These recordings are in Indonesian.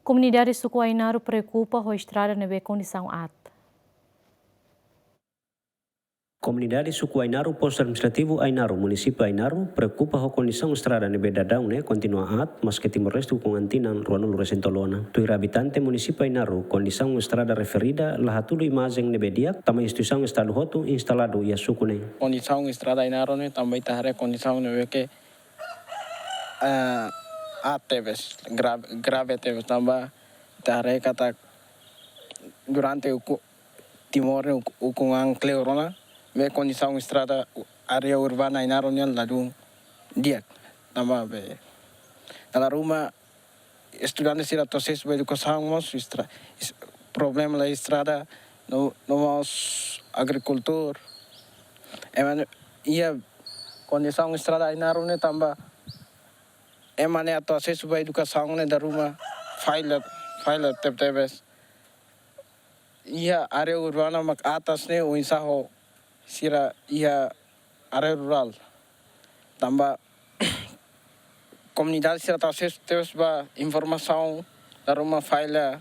Comunidade suku Ainaru preocupa com a estrada nebe condição at. Comunidade suku Ainaru, posto administrativo Ainaru, município Ainaru, preocupa com a condição estrada nebe dadão continua at, mas que Timor-Leste com antinan ruanul resentolona. Tuir habitante município Ainaru, condição estrada referida, lahatulo imagem nebe diak, tama instituição estado hotu instalado ia suku ne. Condição estrada Ainaru também tahare condição nebe que teves grave teves tambah tahare kata durante o Timor o com Cleorona ve condição estrada área urbana Ainaru lalu dia tambah be dalam rumah estudantes sira toses be educação mas problema la estrada no mas agricultor ia condição estrada Ainaru tambah emane atau akses supaya educação da rumah file tebes ia area urbana mak atas o insaho sira ia area rural tambah comunidade sira akses tebes ba informação da rumah file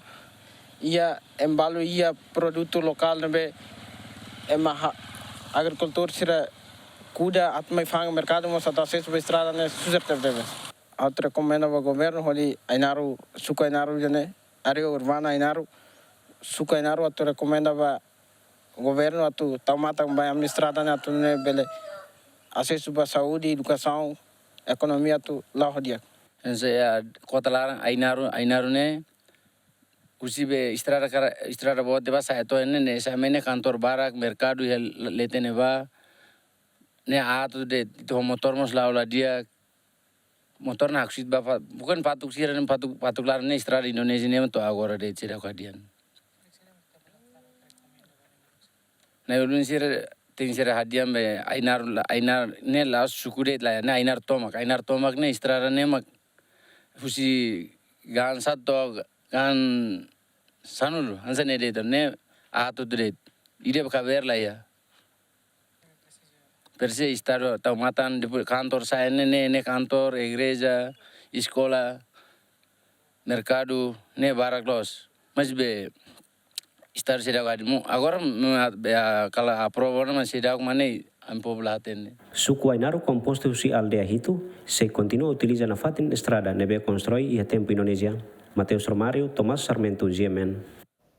ia embalo ia produto lokal nebe agricultor sira kuda atmai fang mercado mas akses ba estrada ne susar tebes. Eu recomendo ao governo ali Ainaru suku Ainaru jane área urbana Ainaru suku Ainaru eu recomendo ao governo atu tamata vai administrada ne atu ne bele acesso para saúde, educação, economia atu lá dia. Saya kota larang Ainaru ne usibe estrada buat deba saya to ne samene kantor barak mercado letene ba ne atu de to motor mos laula dia motor nak sit bapak bukan patuk sira nem patuk lar ne estrada Indonesia nem to agora de sira kadian na ulun sira tin sira hadiam be Ainar ne la sukure la na Ainar tomak ne estrada ne mak fusi gan satto gan sanul hansane de ne atu de ide ka ver la ya Perse estado taumatan di kantor saya ne kantor, igreja, sekolah, mercado, ne baraklos. Mas be estar sedang adimu. Agora kalau aprovaram mas sedang mana ampoblaten. Suku Ainaru composto si aldea hitu se continua utilizando a fatin estrada nebe constrói e a tempo Indonesia. Mateus Romário, Tomás Sarmento, GMN.